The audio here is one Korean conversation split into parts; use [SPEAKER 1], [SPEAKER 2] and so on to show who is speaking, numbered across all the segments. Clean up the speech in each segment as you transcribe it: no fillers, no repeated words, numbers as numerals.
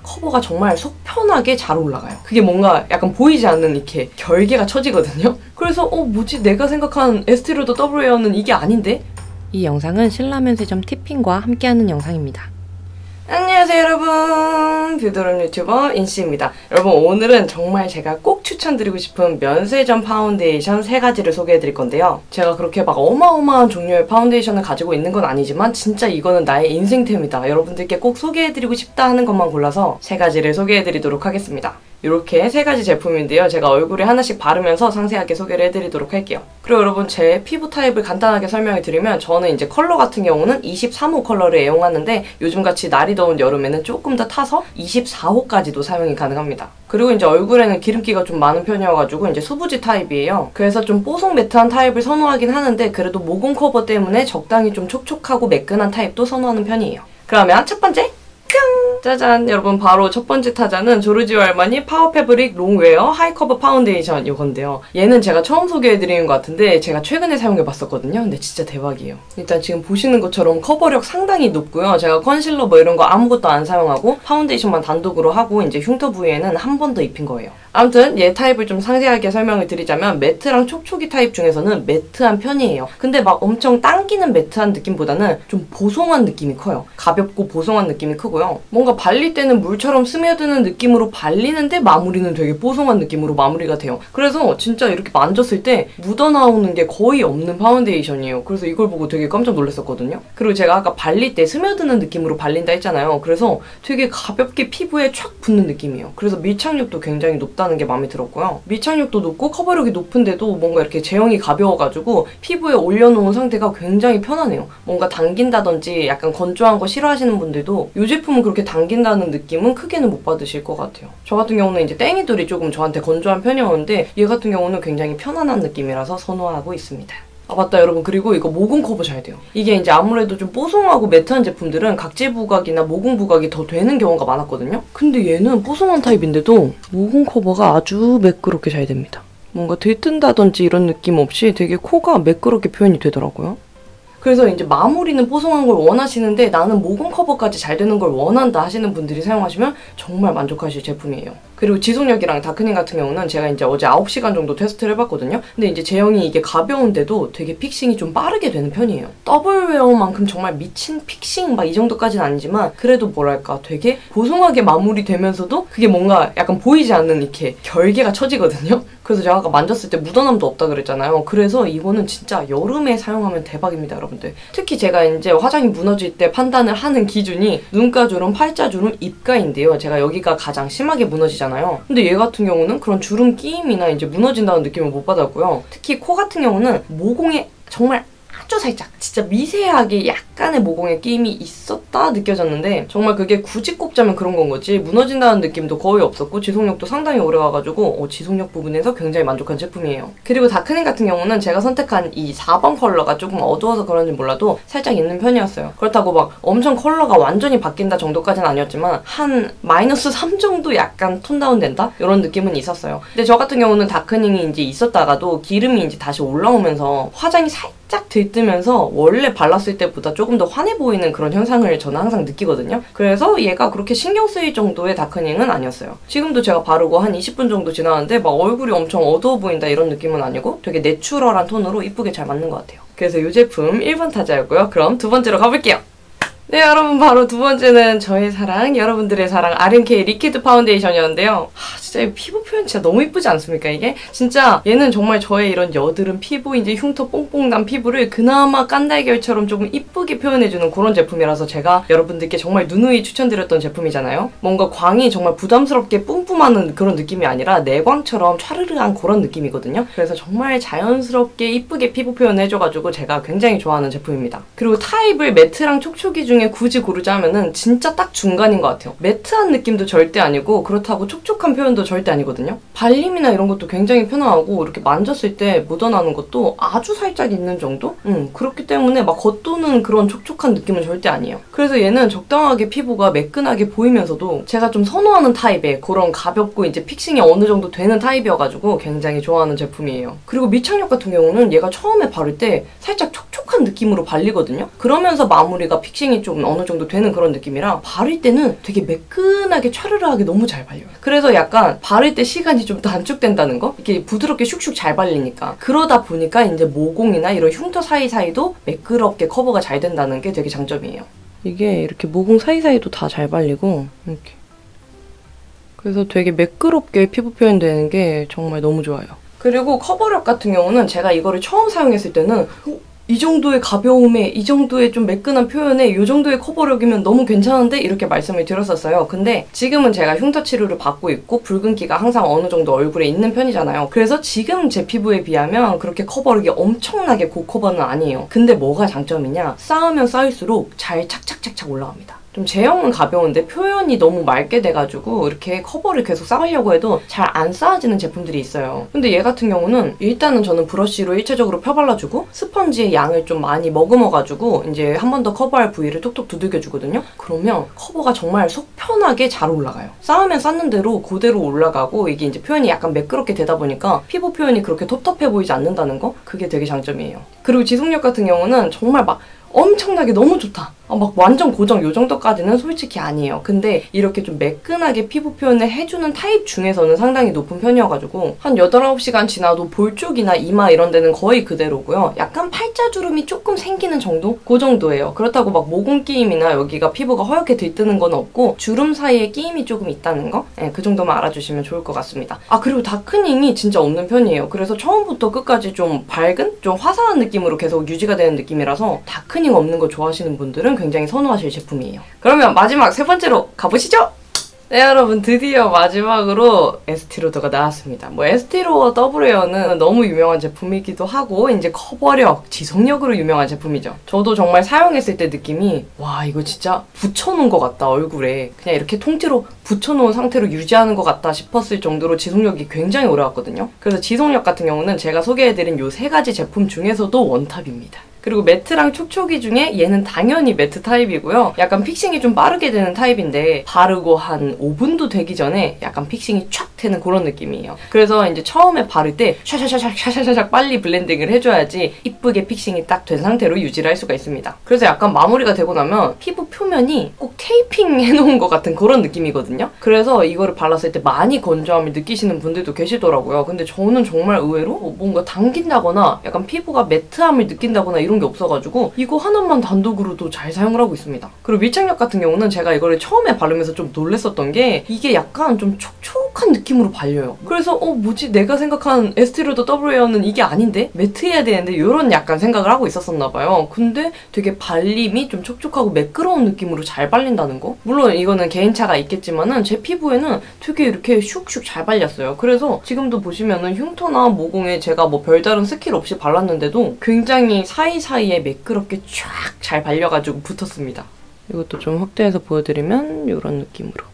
[SPEAKER 1] 커버가 정말 속 편하게 잘 올라가요. 그게 뭔가 약간 보이지 않는 이렇게 결계가 처지거든요. 그래서 뭐지? 내가 생각한 에스티로더 더블 웨어는 이게 아닌데? 이 영상은 신라면세점 티핑과 함께하는 영상입니다. 안녕하세요 여러분, 뷰더룸 유튜버 인씨입니다. 여러분, 오늘은 정말 제가 꼭 추천드리고 싶은 면세점 파운데이션 3가지를 소개해드릴 건데요. 제가 그렇게 막 어마어마한 종류의 파운데이션을 가지고 있는 건 아니지만 진짜 이거는 나의 인생템이다, 여러분들께 꼭 소개해드리고 싶다 하는 것만 골라서 3가지를 소개해드리도록 하겠습니다. 이렇게 3가지 제품인데요. 제가 얼굴에 하나씩 바르면서 상세하게 소개를 해드리도록 할게요. 그리고 여러분, 제 피부 타입을 간단하게 설명을 드리면 저는 이제 컬러 같은 경우는 23호 컬러를 애용하는데 요즘같이 날이 더운 여름에는 조금 더 타서 24호까지도 사용이 가능합니다. 그리고 이제 얼굴에는 기름기가 좀 많은 편이어가지고 이제 수부지 타입이에요. 그래서 좀 뽀송 매트한 타입을 선호하긴 하는데 그래도 모공 커버 때문에 적당히 좀 촉촉하고 매끈한 타입도 선호하는 편이에요. 그러면 첫 번째! 짜잔! 여러분, 바로 첫 번째 타자는 조르지오 알마니 파워 패브릭 롱웨어 하이커버 파운데이션 이건데요. 얘는 제가 처음 소개해드리는 것 같은데 제가 최근에 사용해봤었거든요. 근데 진짜 대박이에요. 일단 지금 보시는 것처럼 커버력 상당히 높고요. 제가 컨실러 뭐 이런 거 아무것도 안 사용하고 파운데이션만 단독으로 하고 이제 흉터 부위에는 한 번 더 입힌 거예요. 아무튼 얘 타입을 좀 상세하게 설명을 드리자면 매트랑 촉촉이 타입 중에서는 매트한 편이에요. 근데 막 엄청 당기는 매트한 느낌보다는 좀 보송한 느낌이 커요. 가볍고 보송한 느낌이 크고요. 뭔가 발릴 때는 물처럼 스며드는 느낌으로 발리는데 마무리는 되게 뽀송한 느낌으로 마무리가 돼요. 그래서 진짜 이렇게 만졌을 때 묻어나오는 게 거의 없는 파운데이션이에요. 그래서 이걸 보고 되게 깜짝 놀랐었거든요. 그리고 제가 아까 발릴 때 스며드는 느낌으로 발린다 했잖아요. 그래서 되게 가볍게 피부에 촥 붙는 느낌이에요. 그래서 밀착력도 굉장히 높다는 게 마음에 들었고요. 밀착력도 높고 커버력이 높은데도 뭔가 이렇게 제형이 가벼워가지고 피부에 올려놓은 상태가 굉장히 편하네요. 뭔가 당긴다든지 약간 건조한 거 싫어하시는 분들도 이 제품은 그렇게 당긴다는 느낌은 크게는 못 받으실 것 같아요. 저 같은 경우는 이제 땡이들이 조금 저한테 건조한 편이었는데 얘 같은 경우는 굉장히 편안한 느낌이라서 선호하고 있습니다. 아 맞다 여러분, 그리고 이거 모공 커버 잘 돼요. 이게 이제 아무래도 좀 뽀송하고 매트한 제품들은 각질 부각이나 모공 부각이 더 되는 경우가 많았거든요. 근데 얘는 뽀송한 타입인데도 모공 커버가 아주 매끄럽게 잘 됩니다. 뭔가 들뜬다든지 이런 느낌 없이 되게 코가 매끄럽게 표현이 되더라고요. 그래서 이제 마무리는 뽀송한 걸 원하시는데 나는 모공 커버까지 잘 되는 걸 원한다 하시는 분들이 사용하시면 정말 만족하실 제품이에요. 그리고 지속력이랑 다크닝 같은 경우는 제가 이제 어제 9시간 정도 테스트를 해봤거든요. 근데 이제 제형이 이게 가벼운데도 되게 픽싱이 좀 빠르게 되는 편이에요. 더블웨어만큼 정말 미친 픽싱 막 이 정도까지는 아니지만 그래도 뭐랄까 되게 보송하게 마무리되면서도 그게 뭔가 약간 보이지 않는 이렇게 결계가 처지거든요. 그래서 제가 아까 만졌을 때 묻어남도 없다 그랬잖아요. 그래서 이거는 진짜 여름에 사용하면 대박입니다, 여러분들. 특히 제가 이제 화장이 무너질 때 판단을 하는 기준이 눈가주름, 팔자주름, 입가인데요. 제가 여기가 가장 심하게 무너지잖아요. 근데 얘 같은 경우는 그런 주름 끼임이나 이제 무너진다는 느낌을 못 받았고요. 특히 코 같은 경우는 모공에 정말 아주 살짝 진짜 미세하게 약간의 모공의 끼임이 있었다 느껴졌는데 정말 그게 굳이 꼽자면 그런 건 거지 무너진다는 느낌도 거의 없었고 지속력도 상당히 오래 가가지고 지속력 부분에서 굉장히 만족한 제품이에요. 그리고 다크닝 같은 경우는 제가 선택한 이 4번 컬러가 조금 어두워서 그런지 몰라도 살짝 있는 편이었어요. 그렇다고 막 엄청 컬러가 완전히 바뀐다 정도까지는 아니었지만 한 -3 정도 약간 톤 다운 된다? 이런 느낌은 있었어요. 근데 저 같은 경우는 다크닝이 이제 있었다가도 기름이 이제 다시 올라오면서 화장이 살짝 들뜨면서 원래 발랐을 때보다 조금 더 환해 보이는 그런 현상을 저는 항상 느끼거든요. 그래서 얘가 그렇게 신경 쓰일 정도의 다크닝은 아니었어요. 지금도 제가 바르고 한 20분 정도 지났는데 막 얼굴이 엄청 어두워 보인다 이런 느낌은 아니고 되게 내추럴한 톤으로 이쁘게 잘 맞는 것 같아요. 그래서 이 제품 1번 타자였고요. 그럼 두 번째로 가볼게요. 네 여러분, 바로 두 번째는 저의 사랑, 여러분들의 사랑 RMK 리퀴드 파운데이션이었는데요. 진짜 이 피부 표현 진짜 너무 이쁘지 않습니까 이게? 진짜 얘는 정말 저의 이런 여드름 피부, 이제 흉터 뽕뽕 난 피부를 그나마 깐달걀처럼 조금 이쁘게 표현해주는 그런 제품이라서 제가 여러분들께 정말 누누이 추천드렸던 제품이잖아요. 뭔가 광이 정말 부담스럽게 뿜뿜하는 그런 느낌이 아니라 내광처럼 촤르르한 그런 느낌이거든요. 그래서 정말 자연스럽게 이쁘게 피부 표현을 해줘가지고 제가 굉장히 좋아하는 제품입니다. 그리고 타입을 매트랑 촉촉이 중에 굳이 고르자면은 진짜 딱 중간인 것 같아요. 매트한 느낌도 절대 아니고 그렇다고 촉촉한 표현도 절대 아니거든요. 발림이나 이런 것도 굉장히 편안하고 이렇게 만졌을 때 묻어나는 것도 아주 살짝 있는 정도? 그렇기 때문에 막 겉도는 그런 촉촉한 느낌은 절대 아니에요. 그래서 얘는 적당하게 피부가 매끈하게 보이면서도 제가 좀 선호하는 타입의 그런 가볍고 이제 픽싱이 어느 정도 되는 타입이어가지고 굉장히 좋아하는 제품이에요. 그리고 밀착력 같은 경우는 얘가 처음에 바를 때 살짝 촉촉한 느낌으로 발리거든요. 그러면서 마무리가 픽싱이 좀 어느 정도 되는 그런 느낌이라 바를 때는 되게 매끈하게 촤르르하게 너무 잘 발려요. 그래서 약간 바를 때 시간이 좀 단축된다는 거? 이렇게 부드럽게 슉슉 잘 발리니까. 그러다 보니까 이제 모공이나 이런 흉터 사이사이도 매끄럽게 커버가 잘 된다는 게 되게 장점이에요. 이게 이렇게 모공 사이사이도 다 잘 발리고 이렇게. 그래서 되게 매끄럽게 피부 표현되는 게 정말 너무 좋아요. 그리고 커버력 같은 경우는 제가 이거를 처음 사용했을 때는 이 정도의 가벼움에, 이 정도의 좀 매끈한 표현에 이 정도의 커버력이면 너무 괜찮은데? 이렇게 말씀을 드렸었어요. 근데 지금은 제가 흉터 치료를 받고 있고 붉은기가 항상 어느 정도 얼굴에 있는 편이잖아요. 그래서 지금 제 피부에 비하면 그렇게 커버력이 엄청나게 고커버는 아니에요. 근데 뭐가 장점이냐? 쌓으면 쌓일수록 잘 착착착착 올라갑니다. 좀 제형은 가벼운데 표현이 너무 맑게 돼가지고 이렇게 커버를 계속 쌓으려고 해도 잘 안 쌓아지는 제품들이 있어요. 근데 얘 같은 경우는 일단은 저는 브러쉬로 일체적으로 펴발라주고 스펀지의 양을 좀 많이 머금어가지고 이제 한 번 더 커버할 부위를 톡톡 두들겨주거든요. 그러면 커버가 정말 속 편하게 잘 올라가요. 쌓으면 쌓는 대로 그대로 올라가고 이게 이제 표현이 약간 매끄럽게 되다 보니까 피부 표현이 그렇게 텁텁해 보이지 않는다는 거? 그게 되게 장점이에요. 그리고 지속력 같은 경우는 정말 막 엄청나게 너무 좋다. 막 완전 고정 요 정도까지는 솔직히 아니에요. 근데 이렇게 좀 매끈하게 피부 표현을 해주는 타입 중에서는 상당히 높은 편이어가지고 한 8, 9시간 지나도 볼 쪽이나 이마 이런 데는 거의 그대로고요. 약간 팔자주름이 조금 생기는 정도? 그 정도예요. 그렇다고 막 모공 끼임이나 여기가 피부가 허옇게 들뜨는 건 없고 주름 사이에 끼임이 조금 있다는 거? 네, 그 정도만 알아주시면 좋을 것 같습니다. 아 그리고 다크닝이 진짜 없는 편이에요. 그래서 처음부터 끝까지 좀 밝은? 좀 화사한 느낌으로 계속 유지가 되는 느낌이라서 다크닝 없는 거 좋아하시는 분들은 굉장히 선호하실 제품이에요. 그러면 마지막 세 번째로 가보시죠! 네 여러분 드디어 마지막으로 에스티로더가 나왔습니다. 뭐 에스티로더 더블웨어는 너무 유명한 제품이기도 하고 이제 커버력, 지속력으로 유명한 제품이죠. 저도 정말 사용했을 때 느낌이 와 이거 진짜 붙여놓은 것 같다 얼굴에. 그냥 이렇게 통째로 붙여놓은 상태로 유지하는 것 같다 싶었을 정도로 지속력이 굉장히 오래 갔거든요. 그래서 지속력 같은 경우는 제가 소개해드린 이 3가지 제품 중에서도 원탑입니다. 그리고 매트랑 촉촉이 중에 얘는 당연히 매트 타입이고요. 약간 픽싱이 좀 빠르게 되는 타입인데 바르고 한 5분도 되기 전에 약간 픽싱이 촥 되는 그런 느낌이에요. 그래서 이제 처음에 바를 때 샤샤샤샥 빨리 블렌딩을 해줘야지 이쁘게 픽싱이 딱 된 상태로 유지를 할 수가 있습니다. 그래서 약간 마무리가 되고 나면 피부 표면이 꼭 테이핑 해놓은 것 같은 그런 느낌이거든요. 그래서 이거를 발랐을 때 많이 건조함을 느끼시는 분들도 계시더라고요. 근데 저는 정말 의외로 뭔가 당긴다거나 약간 피부가 매트함을 느낀다거나 이런 게 없어가지고 이거 하나만 단독으로도 잘 사용을 하고 있습니다. 그리고 밀착력 같은 경우는 제가 이거를 처음에 바르면서 좀 놀랬었던 게 이게 약간 좀 촉촉한 느낌으로 발려요. 그래서 뭐지 내가 생각한 에스티로더 더블웨어는 이게 아닌데? 매트해야 되는데 이런 약간 생각을 하고 있었었나 봐요. 근데 되게 발림이 좀 촉촉하고 매끄러운 느낌으로 잘 발린다는 거? 물론 이거는 개인차가 있겠지만은 제 피부에는 되게 이렇게 슉슉 잘 발렸어요. 그래서 지금도 보시면은 흉터나 모공에 제가 뭐 별다른 스킬 없이 발랐는데도 굉장히 사이사이에 매끄럽게 쫙 잘 발려가지고 붙었습니다. 이것도 좀 확대해서 보여드리면 이런 느낌으로.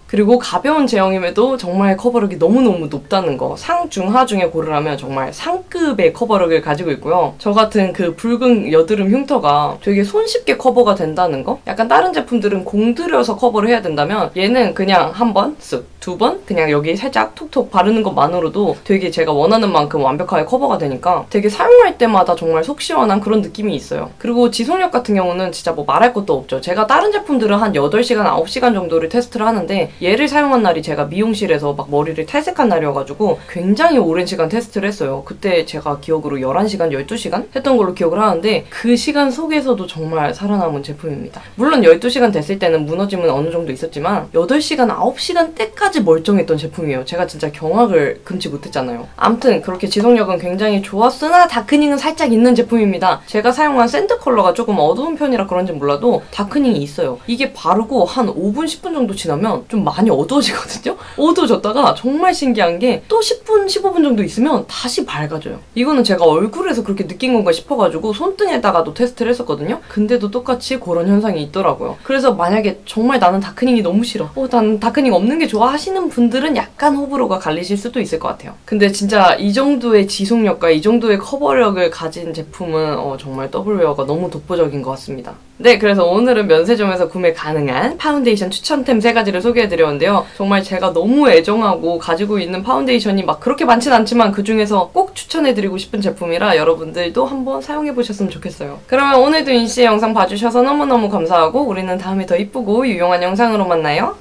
[SPEAKER 1] 그리고 가벼운 제형임에도 정말 커버력이 너무너무 높다는 거. 상, 중, 하 중에 고르라면 정말 상급의 커버력을 가지고 있고요. 저 같은 그 붉은 여드름 흉터가 되게 손쉽게 커버가 된다는 거? 약간 다른 제품들은 공들여서 커버를 해야 된다면 얘는 그냥 한 번, 쓱, 2번 그냥 여기 살짝 톡톡 바르는 것만으로도 되게 제가 원하는 만큼 완벽하게 커버가 되니까 되게 사용할 때마다 정말 속 시원한 그런 느낌이 있어요. 그리고 지속력 같은 경우는 진짜 뭐 말할 것도 없죠. 제가 다른 제품들은 한 8시간, 9시간 정도를 테스트를 하는데 얘를 사용한 날이 제가 미용실에서 막 머리를 탈색한 날이어가지고 굉장히 오랜 시간 테스트를 했어요. 그때 제가 기억으로 11시간, 12시간 했던 걸로 기억을 하는데 그 시간 속에서도 정말 살아남은 제품입니다. 물론 12시간 됐을 때는 무너짐은 어느 정도 있었지만 8시간, 9시간 때까지 멀쩡했던 제품이에요. 제가 진짜 경악을 금치 못했잖아요. 암튼 그렇게 지속력은 굉장히 좋았으나 다크닝은 살짝 있는 제품입니다. 제가 사용한 샌드 컬러가 조금 어두운 편이라 그런지 몰라도 다크닝이 있어요. 이게 바르고 한 5분, 10분 정도 지나면 좀 많이 어두워지거든요? 어두워졌다가 정말 신기한 게 또 10분, 15분 정도 있으면 다시 밝아져요. 이거는 제가 얼굴에서 그렇게 느낀 건가 싶어가지고 손등에다가도 테스트를 했었거든요? 근데도 똑같이 그런 현상이 있더라고요. 그래서 만약에 정말 나는 다크닝이 너무 싫어. 난 다크닝 없는 게 좋아 하시는 분들은 약간 호불호가 갈리실 수도 있을 것 같아요. 근데 진짜 이 정도의 지속력과 이 정도의 커버력을 가진 제품은 정말 W웨어가 너무 독보적인 것 같습니다. 네, 그래서 오늘은 면세점에서 구매 가능한 파운데이션 추천템 3가지를 소개해드렸는데요. 정말 제가 너무 애정하고 가지고 있는 파운데이션이 막 그렇게 많진 않지만 그 중에서 꼭 추천해드리고 싶은 제품이라 여러분들도 한번 사용해보셨으면 좋겠어요. 그러면 오늘도 인씨의 영상 봐주셔서 너무너무 감사하고 우리는 다음에 더 이쁘고 유용한 영상으로 만나요.